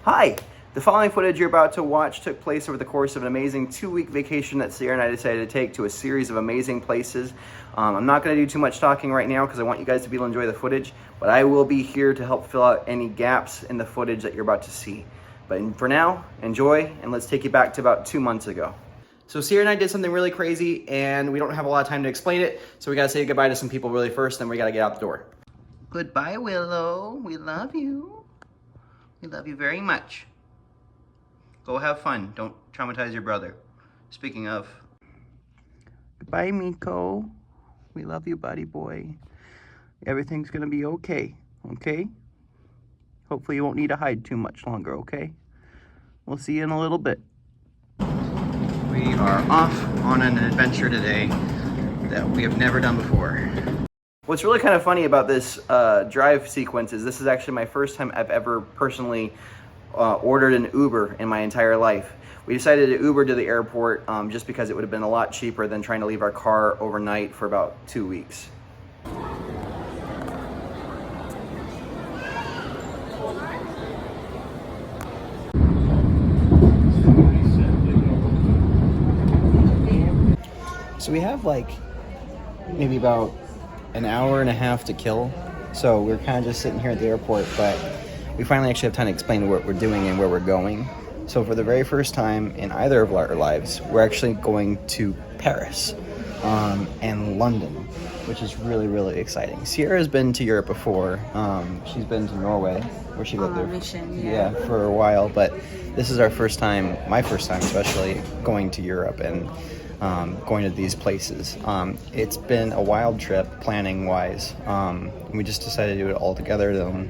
Hi! The following footage you're about to watch took place over the course of an amazing 2-week vacation that Sierra and I decided to take to a series of amazing places. I'm not going to do too much talking right now because I want you guys to be able to enjoy the footage, but I will be here to help fill out any gaps in the footage that you're about to see. But for now, enjoy, and let's take you back to about 2 months ago. So Sierra and I did something really crazy, and we don't have a lot of time to explain it, so we gotta say goodbye to some people really first, then we gotta get out the door. Goodbye, Willow. We love you. We love you very much. Go have fun. Don't traumatize your brother. Speaking of. Goodbye, Miko. We love you, buddy boy. Everything's gonna be okay, okay? Hopefully you won't need to hide too much longer, okay? We'll see you in a little bit. We are off on an adventure today that we have never done before. What's really kind of funny about this drive sequence is this is actually my first time I've ever personally ordered an Uber in my entire life. We decided to Uber to the airport just because it would have been a lot cheaper than trying to leave our car overnight for about 2 weeks. So we have like maybe about an hour and a half to kill. So we're kind of just sitting here at the airport, but we finally actually have time to explain what we're doing and where we're going. So for the very first time in either of our lives, we're actually going to Paris and London, which is really, really exciting. Sierra's been to Europe before. She's been to Norway, where she lived there mission, for a while, but this is our first time, my first time especially, going to Europe and going to these places. It's been a wild trip planning wise. We just decided to do it all together, though.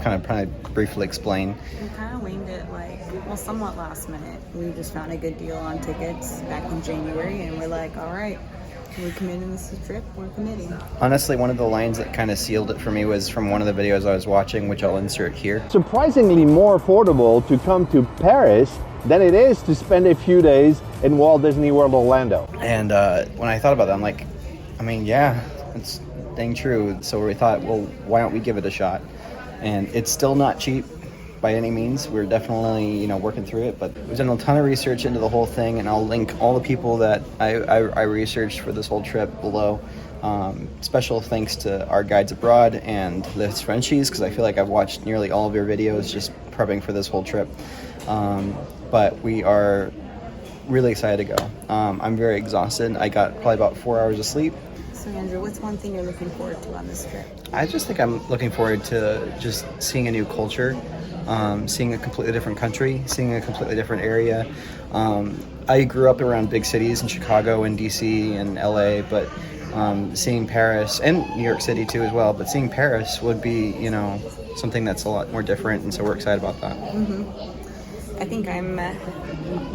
Kind of briefly explain. We kind of winged it somewhat last minute. We just found a good deal on tickets back in January, and we're like, all right, we're committing this trip, we're committing. Honestly, one of the lines that kind of sealed it for me was from one of the videos I was watching, which I'll insert here. Surprisingly more affordable to come to Paris than it is to spend a few days in Walt Disney World Orlando. And when I thought about that, I'm like, I mean, yeah, it's dang true. So we thought, well, why don't we give it a shot? And it's still not cheap by any means. We're definitely, working through it, but we've done a ton of research into the whole thing, and I'll link all the people that I researched for this whole trip below. Special thanks to our guides abroad and the Frenchies, because I feel like I've watched nearly all of your videos just prepping for this whole trip. But we are really excited to go. I'm very exhausted. I got probably about 4 hours of sleep. So Andrew, what's one thing you're looking forward to on this trip? I just think I'm looking forward to just seeing a new culture, seeing a completely different country, seeing a completely different area. I grew up around big cities in Chicago and DC and LA, but seeing Paris and New York City too as well, but seeing Paris would be, something that's a lot more different, and so we're excited about that. Mm-hmm. I think I'm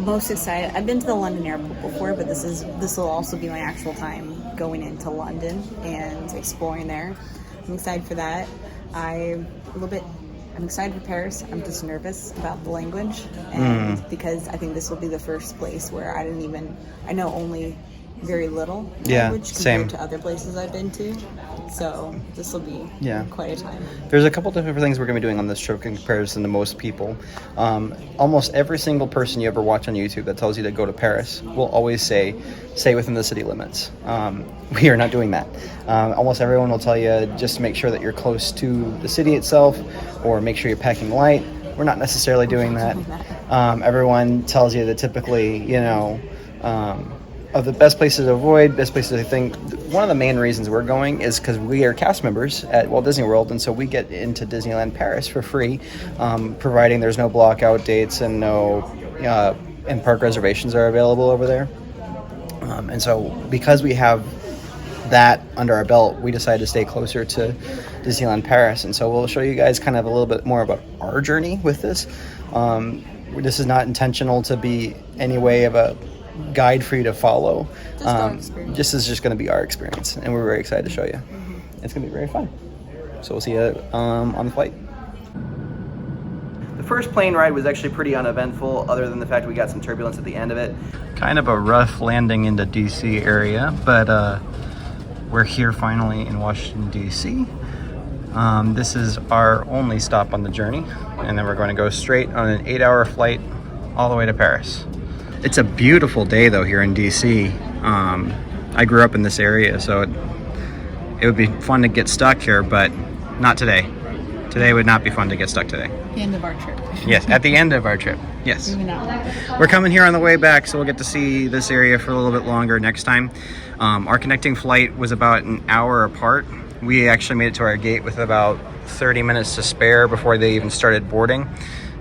most excited. I've been to the London airport before, but this will also be my actual time going into London and exploring there. I'm excited for that. I'm excited for Paris. I'm just nervous about the language, and because I think this will be the first place where I know only very little language compared to other places I've been to. So this will be quite a time. There's a couple different things we're going to be doing on this trip in comparison to most people. Almost every single person you ever watch on YouTube that tells you to go to Paris will always say, stay within the city limits. We are not doing that. Almost everyone will tell you just make sure that you're close to the city itself, or make sure you're packing light. We're not necessarily doing that. Everyone tells you that typically, of the best places to avoid, best places I think. One of the main reasons we're going is because we are cast members at Walt Disney World, and so we get into Disneyland Paris for free, providing there's no blockout dates and no in-park reservations are available over there. And so because we have that under our belt, we decided to stay closer to Disneyland Paris, and so we'll show you guys kind of a little bit more about our journey with this. This is not intentional to be any way of a guide for you to follow. This is just going to be our experience, and we're very excited to show you. Mm-hmm. It's going to be very fun. So we'll see you on the flight. The first plane ride was actually pretty uneventful, other than the fact we got some turbulence at the end of it. Kind of a rough landing into DC area, but we're here finally in Washington DC. This is our only stop on the journey. and then we're going to go straight on an 8-hour flight all the way to Paris. It's a beautiful day though here in DC. I grew up in this area, so it would be fun to get stuck here, but not today. Today would not be fun to get stuck today. The end of our trip. Yes, at the end of our trip. Yes. Moving on. We're coming here on the way back, so we'll get to see this area for a little bit longer next time. Our connecting flight was about an hour apart. We actually made it to our gate with about 30 minutes to spare before they even started boarding.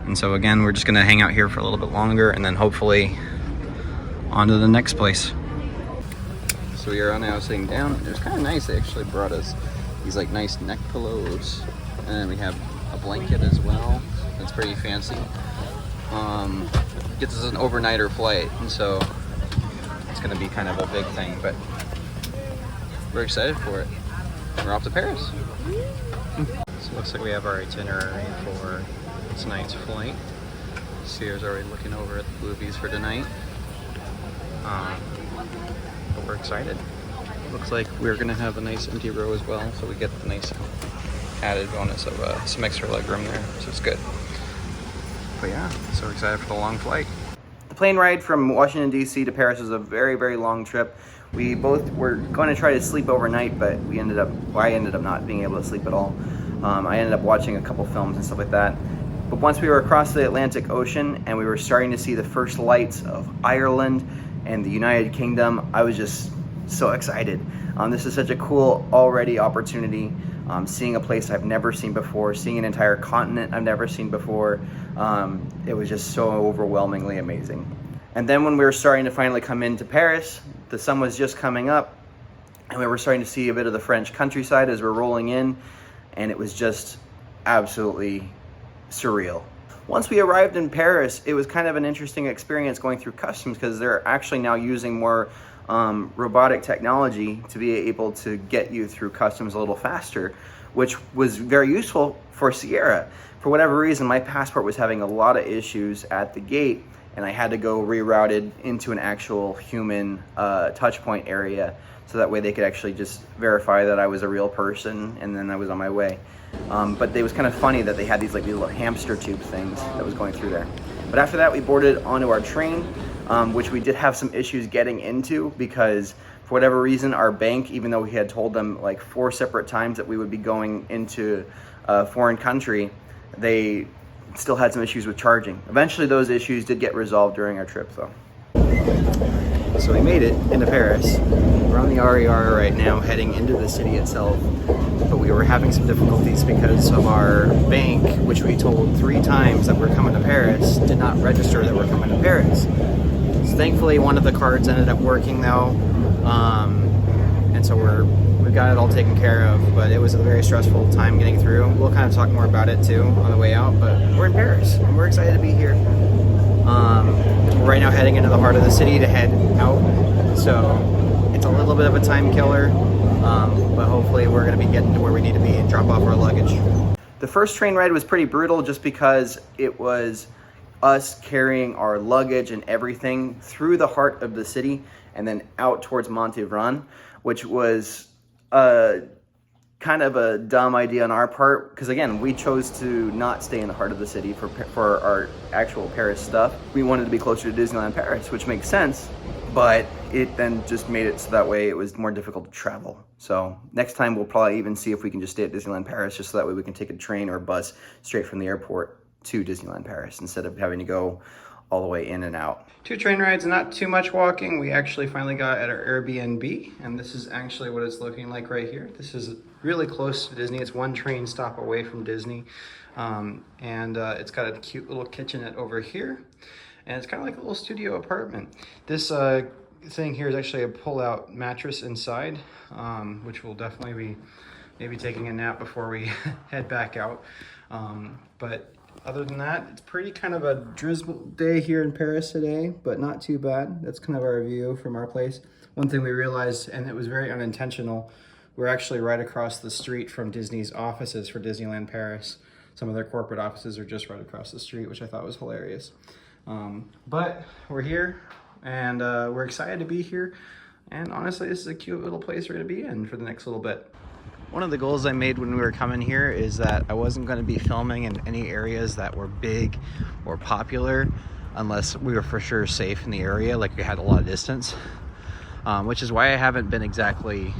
And so again, we're just gonna hang out here for a little bit longer and then hopefully on to the next place. So we are now sitting down. It was kind of nice. They actually brought us these like nice neck pillows. And then we have a blanket as well. That's pretty fancy. Gets us an overnighter flight, and so it's gonna be kind of a big thing, but we're excited for it. We're off to Paris. So it looks like we have our itinerary for tonight's flight. Sierra's already looking over at the movies for tonight. But we're excited. Looks like we're gonna have a nice empty row as well, so we get the nice added bonus of some extra legroom there, so it's good. But yeah, so excited for the long flight. The plane ride from Washington D.C. to Paris was a very, very long trip. We both were going to try to sleep overnight, but I ended up not being able to sleep at all. I ended up watching a couple films and stuff like that. But once we were across the Atlantic Ocean and we were starting to see the first lights of Ireland and the United Kingdom, I was just so excited. This is such a cool already opportunity. Seeing a place I've never seen before, seeing an entire continent I've never seen before. It was just so overwhelmingly amazing. And then when we were starting to finally come into Paris, the sun was just coming up and we were starting to see a bit of the French countryside as we're rolling in, and it was just absolutely surreal. Once we arrived in Paris, it was kind of an interesting experience going through customs because they're actually now using more robotic technology to be able to get you through customs a little faster, which was very useful for Sierra. For whatever reason, my passport was having a lot of issues at the gate, and I had to go rerouted into an actual human touch point area, so that way they could actually just verify that I was a real person, and then I was on my way. But it was kind of funny that they had these like little hamster tube things that was going through there. But after that, we boarded onto our train, which we did have some issues getting into because for whatever reason, our bank, even though we had told them like 4 separate times that we would be going into a foreign country, they still had some issues with charging. Eventually those issues did get resolved during our trip though. So we made it into Paris. We're on the RER right now heading into the city itself, but we were having some difficulties because of our bank, which we told 3 times that we're coming to Paris, did not register that we're coming to Paris. So thankfully one of the cards ended up working though, and so we've got it all taken care of, but it was a very stressful time getting through. We'll kind of talk more about it too on the way out, but we're in Paris and we're excited to be here. We're right now heading into the heart of the city to head out, so it's a little bit of a time killer, but hopefully we're going to be getting to where we need to be and drop off our luggage. The first train ride was pretty brutal just because it was us carrying our luggage and everything through the heart of the city and then out towards Monterey, which was kind of a dumb idea on our part because again, we chose to not stay in the heart of the city for our actual Paris stuff. We wanted to be closer to Disneyland Paris, which makes sense, but it then just made it so that way it was more difficult to travel. So next time we'll probably even see if we can just stay at Disneyland Paris just so that way we can take a train or a bus straight from the airport to Disneyland Paris instead of having to go all the way in and out. 2 train rides, not too much walking. We actually finally got at our Airbnb, and this is actually what it's looking like right here. This is really close to Disney. It's 1 train stop away from Disney, and it's got a cute little kitchenette over here, and it's kind of like a little studio apartment. This thing here is actually a pull-out mattress inside, which will definitely be maybe taking a nap before we head back out, but other than that, it's pretty kind of a drizzle day here in Paris today, but not too bad. That's kind of our view from our place. One thing we realized, and it was very unintentional, we're actually right across the street from Disney's offices for Disneyland Paris. Some of their corporate offices are just right across the street, which I thought was hilarious. But we're here, and we're excited to be here. And honestly, this is a cute little place we're gonna be in for the next little bit. One of the goals I made when we were coming here is that I wasn't going to be filming in any areas that were big or popular unless we were for sure safe in the area, like we had a lot of distance, which is why I haven't been exactly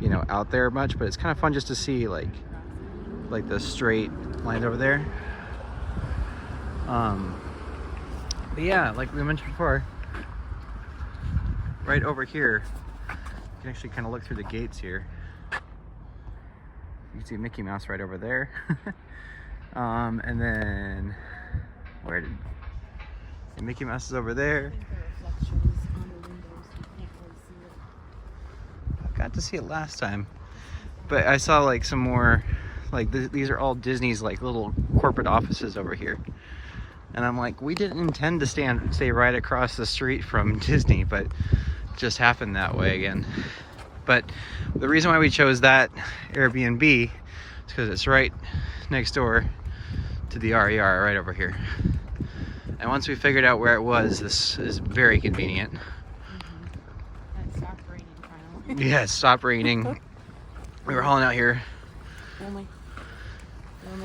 you know, out there much, but it's kind of fun just to see like the straight lines over there. But yeah, like we mentioned before, right over here you can actually kind of look through the gates here. You can see Mickey Mouse right over there. And then where did Mickey Mouse is over there. I got to see it last time, but I saw like some more, like these are all Disney's like little corporate offices over here, and I'm like, we didn't intend to stay right across the street from Disney, but it just happened that way again. But the reason why we chose that Airbnb is because it's right next door to the RER right over here. And once we figured out where it was, this is very convenient. And it stopped raining finally. Yeah, it stopped raining. We were hauling out here. We only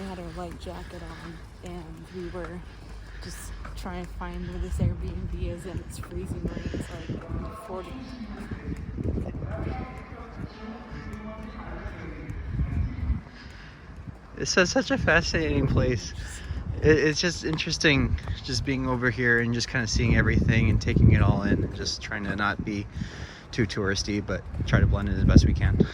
had our light jacket on, and we were just trying to find where this Airbnb is, and it's freezing rain. It's like 40. It's such a fascinating place. It's just interesting just being over here and just kind of seeing everything and taking it all in, and just trying to not be too touristy, but try to blend in as best we can.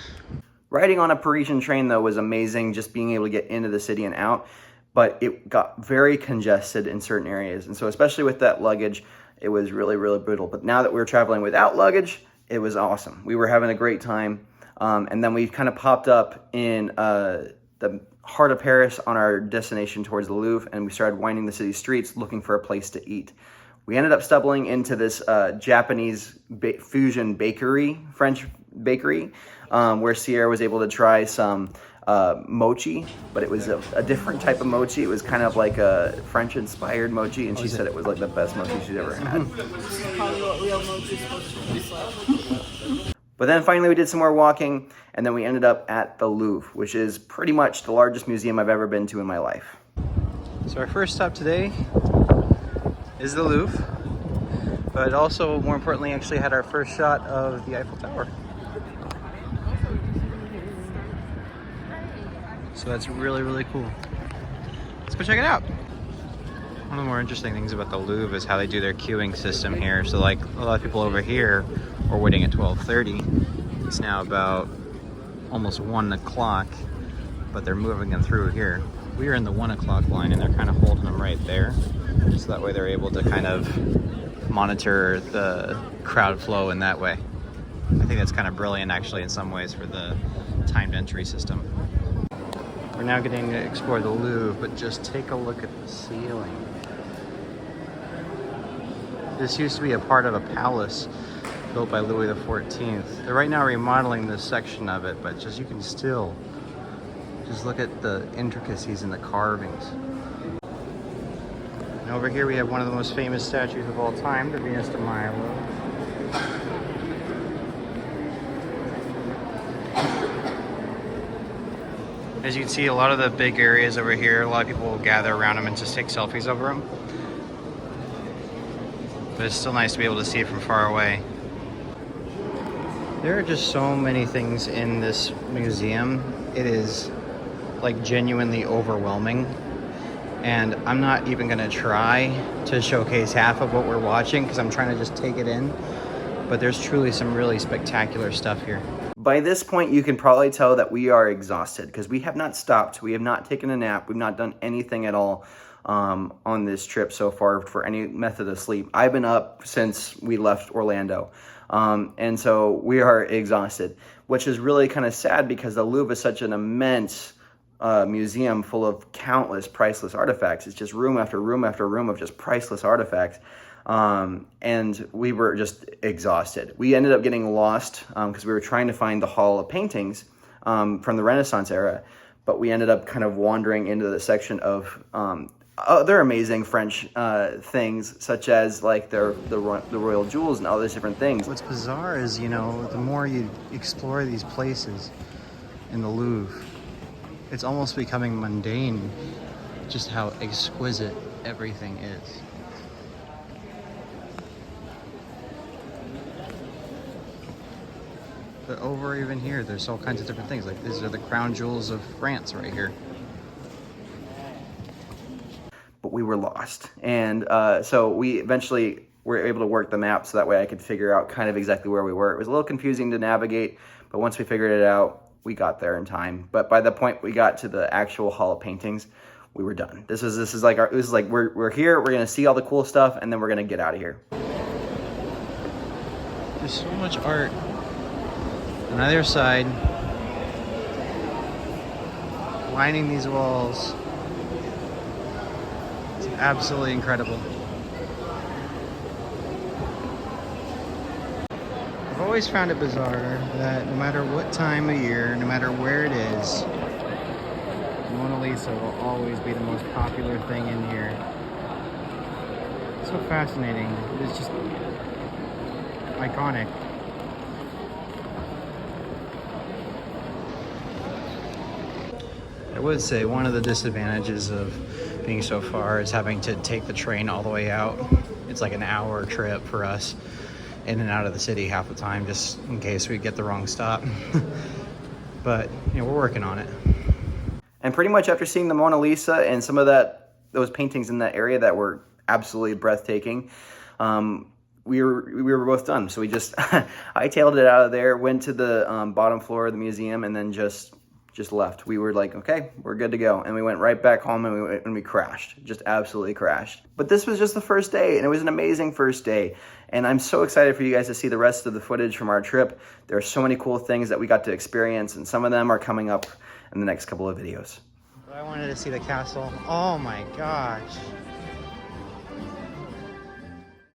Riding on a Parisian train, though, was amazing, just being able to get into the city and out, but it got very congested in certain areas. And so especially with that luggage, it was really, really brutal. But now that we were traveling without luggage, it was awesome. We were having a great time. And then we kind of popped up in the heart of Paris on our destination towards the Louvre, and we started winding the city streets looking for a place to eat. We ended up stumbling into this Japanese fusion bakery, French bakery, where Sierra was able to try some mochi, but it was a different type of mochi. It was kind of like a French-inspired mochi, and she said it was like the best mochi she's ever had. Probably what real mochi is supposed to taste like. But then finally we did some more walking, and then we ended up at the Louvre, which is pretty much the largest museum I've ever been to in my life. So our first stop today is the Louvre, but also, more importantly, actually had our first shot of the Eiffel Tower. So that's really, really cool. Let's go check it out. One of the more interesting things about the Louvre is how they do their queuing system here. So like a lot of people over here are waiting at 12:30. It's now about almost 1 o'clock, but they're moving them through here. We are in the 1 o'clock line, and they're kind of holding them right there. So that way they're able to kind of monitor the crowd flow in that way. I think that's kind of brilliant actually in some ways for the timed entry system. We're now getting to explore the Louvre, but just take a look at the ceiling. This used to be a part of a palace built by Louis XIV. They're right now remodeling this section of it, but just you can still just look at the intricacies in the carvings. And over here we have one of the most famous statues of all time, the Venus de Milo. As you can see, a lot of the big areas over here, a lot of people will gather around them and just take selfies over them. But it's still nice to be able to see it from far away. There are just so many things in this museum. It is like genuinely overwhelming. And I'm not even gonna try to showcase half of what we're watching because I'm trying to just take it in. But there's truly some really spectacular stuff here. By this point, you can probably tell that we are exhausted because we have not stopped. We have not taken a nap. We've not done anything at all on this trip so far for any method of sleep. I've been up since we left Orlando. And so we are exhausted, which is really kind of sad because the Louvre is such an immense museum full of countless priceless artifacts. It's just room after room after room of just priceless artifacts. And we were just exhausted. We ended up getting lost because we were trying to find the Hall of Paintings from the Renaissance era, but we ended up kind of wandering into the section of other amazing French things, such as like the royal jewels and all these different things. What's bizarre is, you know, the more you explore these places in the Louvre, it's almost becoming mundane just how exquisite everything is. But over even here, there's all kinds of different things. Like these are the crown jewels of France right here. But we were lost. And so we eventually were able to work the map so that way I could figure out kind of exactly where we were. It was a little confusing to navigate, but once we figured it out, we got there in time. But by the point we got to the actual Hall of Paintings, we were done. This is like we're here, we're gonna see all the cool stuff, and then we're gonna get out of here. There's so much art on either side, lining these walls. It's absolutely incredible. I've always found it bizarre that no matter what time of year, no matter where it is, the Mona Lisa will always be the most popular thing in here. It's so fascinating. It's just iconic. I would say one of the disadvantages of being so far is having to take the train all the way out. It's like an hour trip for us in and out of the city half the time, just in case we get the wrong stop. But you know, we're working on it. And pretty much after seeing the Mona Lisa and some of those paintings in that area that were absolutely breathtaking, we were both done. So we just I tailed it out of there, went to the bottom floor of the museum, and then just left. We were like, okay, we're good to go. And we went right back home and we crashed, just absolutely crashed. But this was just the first day, and it was an amazing first day. And I'm so excited for you guys to see the rest of the footage from our trip. There are so many cool things that we got to experience, and some of them are coming up in the next couple of videos. I wanted to see the castle. Oh my gosh.